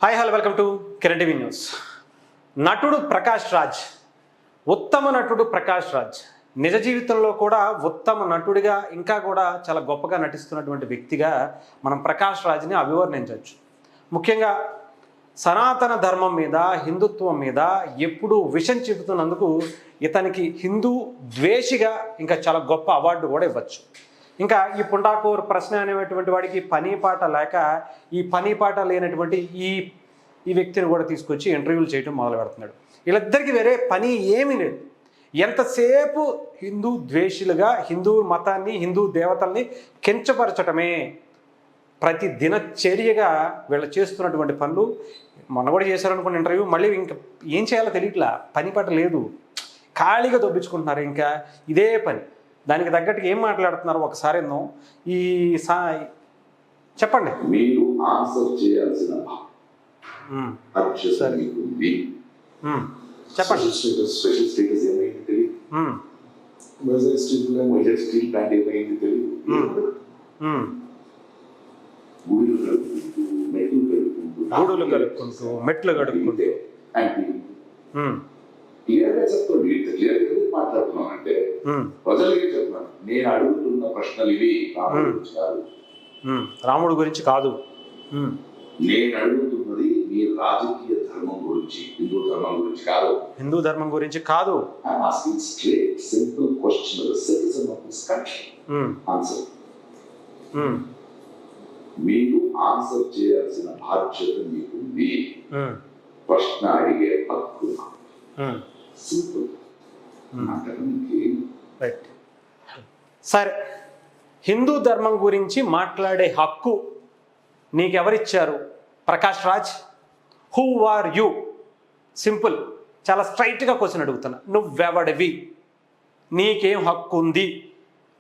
Hi hello welcome to Kiran TV news. నటుడు ప్రకాష్ రాజ్, ఉత్తమ నటుడు ప్రకాష్ రాజ్ నిజ జీవితంలో కూడా ఉత్తమ నటుడిగా ఇంకా కూడా చాలా గొప్పగా నటిస్తున్నటువంటి వ్యక్తిగా మనం ప్రకాష్ రాజ్ని అభివర్ణించవచ్చు. ముఖ్యంగా సనాతన ధర్మం మీద, హిందుత్వం మీద ఎప్పుడూ విషం చెబుతున్నందుకు ఇతనికి హిందూ ద్వేషిగా ఇంకా చాలా గొప్ప అవార్డు కూడా ఇవ్వచ్చు. ఇంకా ఈ పుండాకోర్ ప్రశ్న అనేటువంటి వాడికి పని పాట లేక ఈ పని పాట లేనటువంటి ఈ వ్యక్తిని కూడా తీసుకొచ్చి ఇంటర్వ్యూలు చేయడం మొదలు పెడుతున్నాడు. వీళ్ళిద్దరికీ వేరే పని ఏమీ లేదు. ఎంతసేపు హిందూ ద్వేషులుగా హిందూ మతాన్ని, హిందూ దేవతల్ని కించపరచటమే ప్రతి దినచర్యగా వీళ్ళు చేస్తున్నటువంటి పనులు. మొన్న కూడా చేశారనుకున్న ఇంటర్వ్యూ, మళ్ళీ ఇంకా ఏం చేయాలో తెలియట్లా, పని పాట లేదు, ఖాళీగా దొబ్బించుకుంటున్నారు. ఇంకా ఇదే పని. దానికి తగ్గట్టుగా ఏం మాట్లాడుతున్నారు ఒకసారి ఈ చెప్పండి. మీరు ఆన్సర్ చేయాల్సిన చెప్పండి. స్పెషల్ స్టేటస్ ఏమైంది తెలియదు, స్టీల్ ప్లాంట్ ఏమైంది తెలియదు, గూడులు కలుపుకుంటూ మెట్లు కడుక్కుంటే మాట్లాడుతున్నాను అంటే ప్రజలకి చెప్తున్నాను. నేను అడుగుతున్న ప్రశ్నలు ఇవి రాముడు గురించి కాదు. నేను అడుగుతున్నది మీ రాజకీయ ధర్మం గురించి, హిందూ ధర్మం గురించి కాదు. హిందూ ధర్మం గురించి కాదు. Simple question. Citizen of this country. Answer. మీరు ఆన్సర్ చేయాల్సిన బాధ్యత మీకుంది. ప్రశ్న అడిగే హక్కు. సింపుల్. రైట్. సరే, హిందూ ధర్మం గురించి మాట్లాడే హక్కు నీకెవరిచ్చారు Prakash Raj? Who are you? Simple, చాలా స్ట్రైట్గా క్వశ్చన్ అడుగుతున్నా. నువ్వెవడివి? నీకేం హక్కు ఉంది?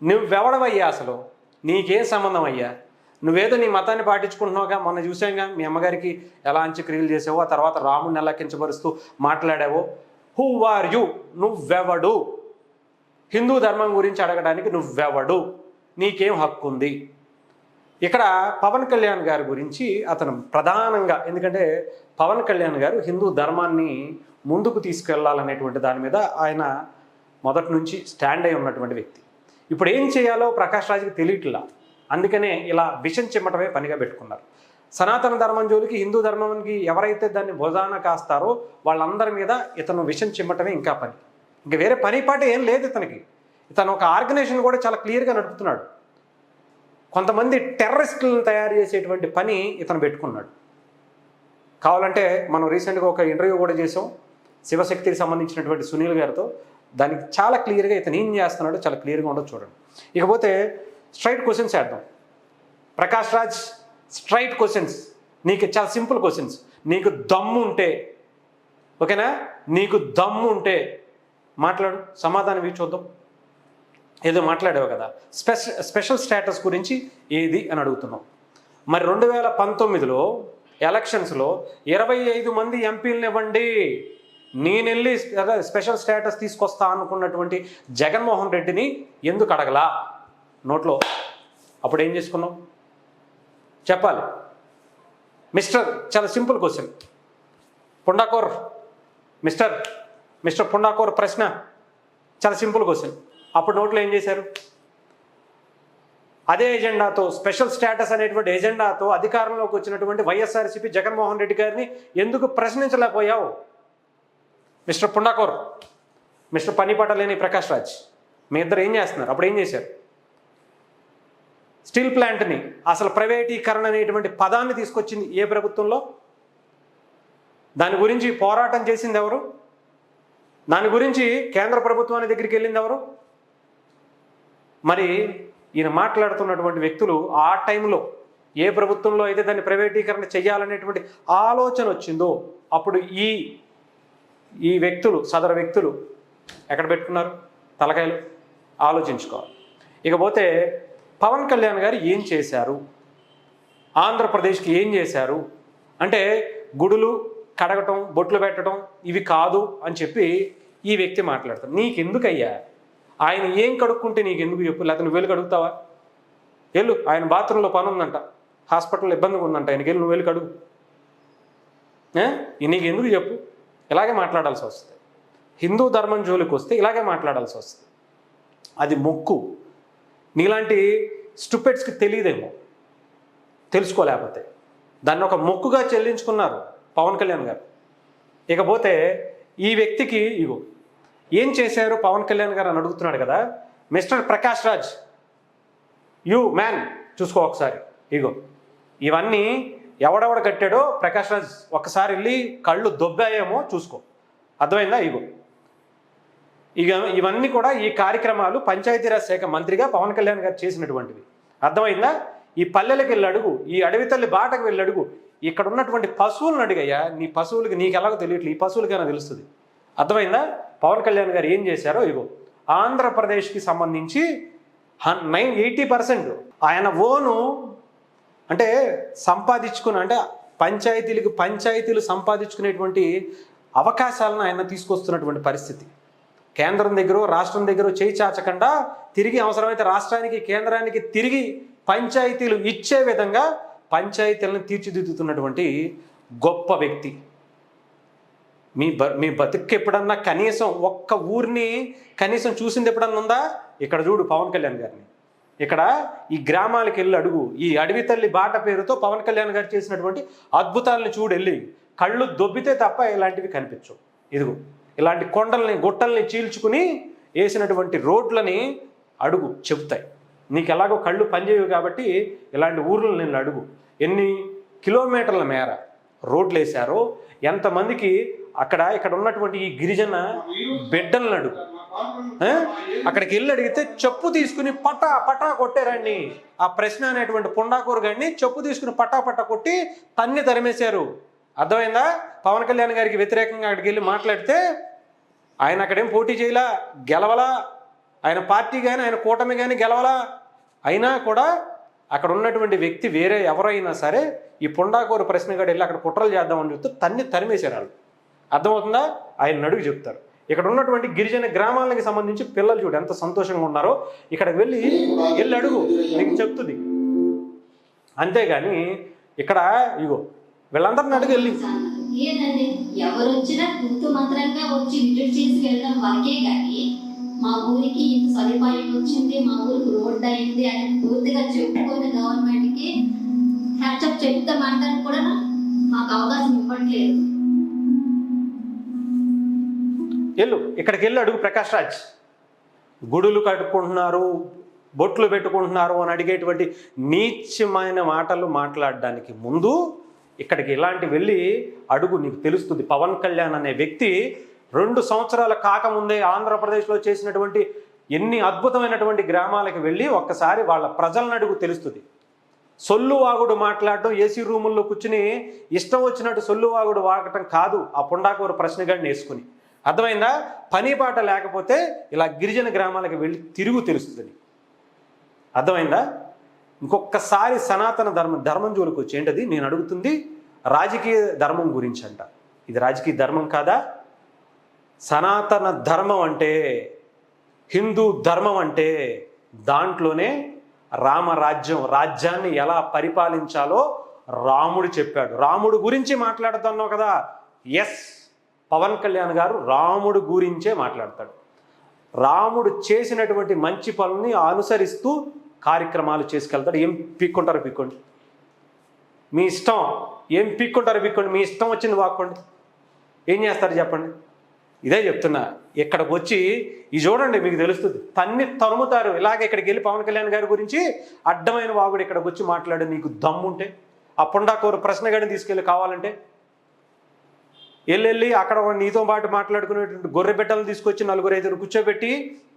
నువ్వెవడవయ్యా? అసలు నీకేం సంబంధం అయ్యా? నువ్వేదో నీ మతాన్ని పాటించుకుంటున్నావుగా. మొన్న చూసాంగా మీ అమ్మగారికి ఎలా అంత్యక్రియలు చేసావో, ఆ తర్వాత రాముడిని ఎలా కించపరుస్తూ మాట్లాడావో. Who are you? నువ్వెవడు? హిందూ ధర్మం గురించి అడగడానికి నువ్వెవడు? నీకేం హక్కు ఉంది? ఇక్కడ పవన్ కళ్యాణ్ గారి గురించి అతను ప్రధానంగా, ఎందుకంటే పవన్ కళ్యాణ్ గారు హిందూ ధర్మాన్ని ముందుకు తీసుకెళ్లాలనేటువంటి దాని మీద ఆయన మొదటి నుంచి స్టాండ్ అయి ఉన్నటువంటి వ్యక్తి. ఇప్పుడు ఏం చేయాలో ప్రకాష్ రాజ్కి తెలియట్లా. అందుకనే ఇలా విషం చిమ్మటమే పనిగా పెట్టుకున్నారు. సనాతన ధర్మం జోలికి, హిందూ ధర్మానికి ఎవరైతే దాన్ని భుజాన కాస్తారో వాళ్ళందరి మీద ఇతను విషం చిమ్మటమే ఇంకా పని. ఇంకా వేరే పని పాట ఏం లేదు ఇతనికి. ఇతను ఒక ఆర్గనైజేషన్ కూడా చాలా క్లియర్గా నడుపుతున్నాడు. కొంతమంది టెర్రరిస్టులను తయారు చేసేటువంటి పని ఇతను పెట్టుకున్నాడు. కావాలంటే మనం రీసెంట్గా ఒక ఇంటర్వ్యూ కూడా చేసాం శివశక్తికి సంబంధించినటువంటి సునీల్ గారితో. దానికి చాలా క్లియర్గా ఇతను ఏం చేస్తున్నాడో చాలా క్లియర్గా ఉండదు చూడండి. ఇకపోతే స్ట్రైట్ క్వశ్చన్స్ వేద్దాం. Prakash Raj, straight questions. నీకు చాలా సింపుల్ క్వశ్చన్స్. నీకు దమ్ము ఉంటే, ఓకేనా, నీకు దమ్ము ఉంటే మాట్లాడు, సమాధానం ఇవి చూద్దాం. ఏదో మాట్లాడావు కదా, స్పెషల్ స్టేటస్ గురించి ఏది అని అడుగుతున్నాం. మరి 2019లో ఎలక్షన్స్లో 25 మంది ఎంపీలను ఇవ్వండి, నేనెళ్ళి స్పెషల్ స్టేటస్ తీసుకొస్తా అనుకున్నటువంటి జగన్మోహన్ రెడ్డిని ఎందుకు అడగలా నోట్లో? అప్పుడు ఏం చేసుకున్నావు చెప్పాలి. మిస్టర్, చాలా సింపుల్ క్వశ్చన్. పుండాకోర్ మిస్టర్ పుండాకోర్ ప్రశ్న చాలా సింపుల్ క్వశ్చన్. అప్పుడు నోట్లో ఏం చేశారు? అదే ఎజెండాతో, స్పెషల్ స్టేటస్ అనేటువంటి ఎజెండాతో అధికారంలోకి వచ్చినటువంటి వైఎస్ఆర్సీపీ జగన్మోహన్ రెడ్డి గారిని ఎందుకు ప్రశ్నించలేకపోయావు? మిస్టర్ పుండాకోర్, మిస్టర్ పనిపాట లేని ప్రకాష్ రాజ్, మీ ఇద్దరు ఏం చేస్తున్నారు? అప్పుడు ఏం చేశారు? స్టీల్ ప్లాంట్ని, అసలు ప్రైవేటీకరణ అనేటువంటి పదాన్ని తీసుకొచ్చింది ఏ ప్రభుత్వంలో? దాని గురించి పోరాటం చేసింది ఎవరు? దాని గురించి కేంద్ర ప్రభుత్వాన్ని దగ్గరికి వెళ్ళింది ఎవరు? మరి ఈయన మాట్లాడుతున్నటువంటి వ్యక్తులు ఆ టైంలో ఏ ప్రభుత్వంలో అయితే దాన్ని ప్రైవేటీకరణ చేయాలనేటువంటి ఆలోచన వచ్చిందో అప్పుడు ఈ వ్యక్తులు, సదరు వ్యక్తులు ఎక్కడ పెట్టుకున్నారు తలకాయలు? ఆలోచించుకోవాలి. ఇకపోతే పవన్ కళ్యాణ్ గారు ఏం చేశారు, ఆంధ్రప్రదేశ్కి ఏం చేశారు అంటే గుడులు కడగటం, బొట్లు పెట్టడం ఇవి కాదు అని చెప్పి ఈ వ్యక్తి మాట్లాడతారు. నీకెందుకయ్యా? ఆయన ఏం కడుక్కుంటే నీకెందుకు చెప్పు? లేకపోతే నువ్వు వెళ్ళి కడుగుతావా? వెళ్ళు, ఆయన బాత్రూంలో పని ఉందంట, హాస్పిటల్లో ఇబ్బందిగా ఉందంట, ఆయనకి వెళ్ళి నువ్వు వెళ్ళి కడుగు. నీకు ఎందుకు చెప్పు, ఇలాగే మాట్లాడాల్సి వస్తుంది. హిందూ ధర్మం జోలికి వస్తే ఇలాగే మాట్లాడాల్సి వస్తుంది. అది మొక్కు. నీలాంటి స్టూపిడ్స్కి తెలియదేమో, తెలుసుకోలేకపోతే దాన్ని ఒక మొక్కుగా చెల్లించుకున్నారు పవన్ కళ్యాణ్ గారు. ఇకపోతే ఈ వ్యక్తికి ఇగో ఏం చేశారు పవన్ కళ్యాణ్ గారు అని అడుగుతున్నాడు కదా. Mister Prakash Raj, you man, చూసుకో ఒకసారి. ఇగో ఇవన్నీ ఎవడెవడ కట్టాడో ప్రకాష్ రాజ్ ఒక్కసారి వెళ్ళి కళ్ళు దొబ్బాయేమో చూసుకో, అర్థమైందా? ఇక ఇవన్నీ కూడా ఈ కార్యక్రమాలు పంచాయతీరాజ్ శాఖ మంత్రిగా పవన్ కళ్యాణ్ గారు చేసినటువంటివి, అర్థమైందా? ఈ పల్లెలకు వెళ్ళి అడుగు, ఈ అడవి తల్లి బాటకు వెళ్ళి అడుగు, ఇక్కడ ఉన్నటువంటి పశువులను అడిగయ్యా. నీ పశువులకి నీకు ఎలాగో తెలియట్లేదు, ఈ పశువులకైనా తెలుస్తుంది, అర్థమైందా? పవన్ కళ్యాణ్ గారు ఏం చేశారో ఇగో. ఆంధ్రప్రదేశ్కి సంబంధించి 80% ఆయన ఓను అంటే సంపాదించుకుని, అంటే పంచాయతీలు సంపాదించుకునేటువంటి అవకాశాలను ఆయన తీసుకొస్తున్నటువంటి పరిస్థితి. కేంద్రం దగ్గర రాష్ట్రం దగ్గర చేయి చాచకుండా తిరిగి అవసరమైతే రాష్ట్రానికి కేంద్రానికి తిరిగి పంచాయతీలు ఇచ్చే విధంగా పంచాయతీలను తీర్చిదిద్దుతున్నటువంటి గొప్ప వ్యక్తి. మీ బతుకు ఎప్పుడన్నా కనీసం ఒక్క ఊరిని కనీసం చూసింది ఎప్పుడన్నా ఉందా? ఇక్కడ చూడు పవన్ కళ్యాణ్ గారిని. ఇక్కడ ఈ గ్రామాలకు వెళ్ళి అడుగు, ఈ అడవి తల్లి బాట పేరుతో పవన్ కళ్యాణ్ గారు చేసినటువంటి అద్భుతాలను చూడు, వెళ్ళి కళ్ళు దొబ్బితే తప్ప ఇలాంటివి కనిపించవు. ఇదిగో ఇలాంటి కొండల్ని గుట్టల్ని చీల్చుకుని వేసినటువంటి రోడ్లని అడుగు, చెబుతాయి. నీకు ఎలాగో కళ్ళు పనిచేయవు కాబట్టి ఇలాంటి ఊర్లను నేను అడుగు, ఎన్ని కిలోమీటర్ల మేర రోడ్లు వేశారో, ఎంతమందికి ఇక్కడ ఉన్నటువంటి ఈ గిరిజన బిడ్డలను అడుగు. అక్కడికి వెళ్ళి అడిగితే చెప్పు తీసుకుని పటా కొట్టారండి. ఆ ప్రశ్న అనేటువంటి పుండాకూరు గారిని చెప్పు తీసుకుని పటా కొట్టి తన్ని తరిమేశారు, అర్థమైందా? పవన్ కళ్యాణ్ గారికి వ్యతిరేకంగా అక్కడికి వెళ్ళి మాట్లాడితే ఆయన అక్కడేం పోటీ చేయలా, గెలవలా. ఆయన పార్టీ కానీ ఆయన కూటమి కానీ గెలవలా. అయినా కూడా అక్కడ ఉన్నటువంటి వ్యక్తి వేరే ఎవరైనా సరే ఈ పుండాకూరు ప్రశ్నగాడు వెళ్ళి అక్కడ కుట్రలు చేద్దామని చెప్తే తన్ని తరిమేశారు వాళ్ళు, అర్థమవుతుందా? ఆయన అడుగు చెప్తారు. ఇక్కడ ఉన్నటువంటి గిరిజన గ్రామాలకు సంబంధించి పిల్లలు చూడు ఎంత సంతోషంగా ఉన్నారో. ఇక్కడికి వెళ్ళి అడుగు, నీకు చెప్తుంది. అంతేగాని ఇక్కడ ఇగో వీళ్ళందరిని అడుగు వెళ్ళి ఏదండి ఎవరు వచ్చినా గుర్తు మంత్రంగా వచ్చి విజిట్ చేసి వెళ్ళడం వరకే కానీ మా ఊరికి ఇంత సదుపాయం వచ్చింది, మా ఊరికి రోడ్డు అయింది అని పూర్తిగా చెప్పుకొని గవర్నమెంట్కి హ్యాట్సప్ చెప్తామంటానికి కూడా మాకు అవకాశం ఇవ్వట్లేదు. ఇక్కడికి వెళ్ళి అడుగు ప్రకాష్ రాజ్. గుడులు కట్టుకుంటున్నారు, బొట్లు పెట్టుకుంటున్నారు అని అడిగేటువంటి నీచమైన మాటలు మాట్లాడడానికి ముందు ఇక్కడికి ఇలాంటి వెళ్ళి అడుగు, నీకు తెలుస్తుంది. పవన్ కళ్యాణ్ అనే వ్యక్తి 2 సంవత్సరాల కాకముందే ఆంధ్రప్రదేశ్లో చేసినటువంటి ఎన్ని అద్భుతమైనటువంటి గ్రామాలకు వెళ్ళి ఒక్కసారి వాళ్ళ ప్రజలను అడుగు, తెలుస్తుంది. సొల్లువాగుడు మాట్లాడడం, ఏసీ రూముల్లో కూర్చుని ఇష్టం వచ్చినట్టు సొల్లువాగుడు వాగటం కాదు. ఆ పుండాకూరు ప్రశ్నగాడిని వేసుకుని, అర్థమైందా? పని పాట లేకపోతే ఇలా గిరిజన గ్రామాలకు వెళ్ళి తిరుగు తెలుస్తుంది, అర్థమైందా? ఇంకొకసారి సనాతన ధర్మం జోలికి వచ్చి ఏంటది నేను అడుగుతుంది రాజకీయ ధర్మం గురించి అంట. ఇది రాజకీయ ధర్మం కాదా? సనాతన ధర్మం అంటే, హిందూ ధర్మం అంటే దాంట్లోనే రాజ్యాన్ని ఎలా పరిపాలించాలో రాముడు చెప్పాడు. రాముడు గురించి మాట్లాడుతున్నావు కదా, ఎస్, పవన్ కళ్యాణ్ గారు రాముడు గురించే మాట్లాడతాడు. రాముడు చేసినటువంటి మంచి పనుల్ని అనుసరిస్తూ కార్యక్రమాలు చేసుకెళ్తాడు. ఏం పీక్కుంటారో పీక్కోండి, మీ ఇష్టం. ఏం పీక్కుంటారో పీక్కోండి, మీ ఇష్టం వచ్చింది వాక్కోండి. ఏం చేస్తారు చెప్పండి? ఇదే చెప్తున్నా. ఇక్కడికి వచ్చి ఇది చూడండి, మీకు తెలుస్తుంది. తరుముతారు. ఇలాగే ఇక్కడికి వెళ్ళి పవన్ కళ్యాణ్ గారి గురించి అడ్డమైన వాగుడు ఇక్కడికి వచ్చి మాట్లాడే నీకు దమ్ముంటే ఆ పుండాకూరు ప్రశ్నగాడిని తీసుకెళ్ళి కావాలంటే వెళ్ళి అక్కడ నీతో పాటు మాట్లాడుకునేటువంటి గొర్రె బిడ్డలను తీసుకొచ్చి 4-5 కూర్చోబెట్టి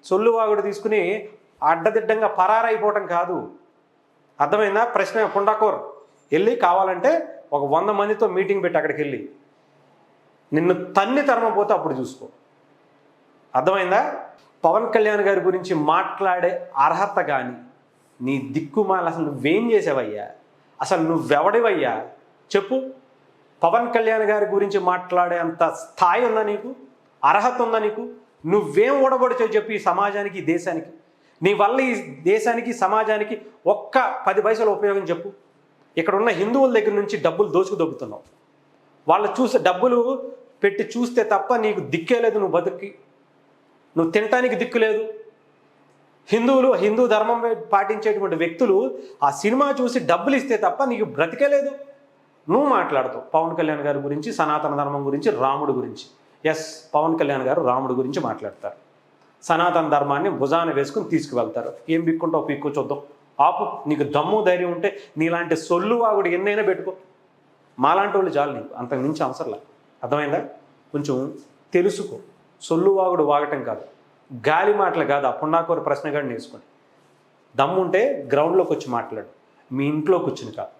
సొల్లువాగుడు తీసుకుని అడ్డదిడ్డంగా పరారైపోవటం కాదు, అర్థమైందా? ప్రశ్న పుండాకూరు వెళ్ళి కావాలంటే ఒక 100 మందితో మీటింగ్ పెట్టి అక్కడికి వెళ్ళి నిన్ను తరమపోతే అప్పుడు చూసుకో, అర్థమైందా? పవన్ కళ్యాణ్ గారి గురించి మాట్లాడే అర్హత కానీ నీ దిక్కుమాల అసలు నువ్వేం చేసావయ్యా? అసలు నువ్వెవడివయ్యా చెప్పు? పవన్ కళ్యాణ్ గారి గురించి మాట్లాడే అంత స్థాయి ఉందా నీకు? అర్హత ఉందా నీకు? నువ్వేం ఊడబడిచావు చెప్పు ఈ సమాజానికి, ఈ దేశానికి? నీ వల్ల ఈ దేశానికి సమాజానికి ఒక్క 10 పైసలు ఉపయోగం చెప్పు. ఇక్కడ ఉన్న హిందువుల దగ్గర నుంచి డబ్బులు దోచుకుదొబ్బుతున్నావు. వాళ్ళు చూసి డబ్బులు పెట్టి చూస్తే తప్ప నీకు దిక్కే లేదు, నువ్వు బతుకి నువ్వు తినటానికి దిక్కు లేదు. హిందూ ధర్మం పాటించేటువంటి వ్యక్తులు ఆ సినిమా చూసి డబ్బులు ఇస్తే తప్ప నీకు బ్రతికే లేదు. నువ్వు మాట్లాడుతావు పవన్ కళ్యాణ్ గారి గురించి, సనాతన ధర్మం గురించి, రాముడు గురించి. ఎస్, పవన్ కళ్యాణ్ గారు రాముడు గురించి మాట్లాడతారు, సనాతన ధర్మాన్ని భుజాన వేసుకుని తీసుకువెళ్తారు. ఏం పిక్కుంటావు పిక్కు చూద్దాం, ఆపు. నీకు దమ్ము ధైర్యం ఉంటే నీలాంటి సొల్లు వాగుడు ఎన్నైనా పెట్టుకో, మాలాంటి వాళ్ళు చాలు, నీకు అంతకు మించి అవసరంలా. అర్థమైందా? కొంచెం తెలుసుకో. సొల్లు వాగుడు వాగటం కాదు, గాలి మాటలు కాదు, ఆ పున్నాకోరు ప్రశ్న కూడా నేర్చుకోండి. దమ్ముంటే గ్రౌండ్లోకి వచ్చి మాట్లాడు, మీ ఇంట్లో కూర్చుని కాదు.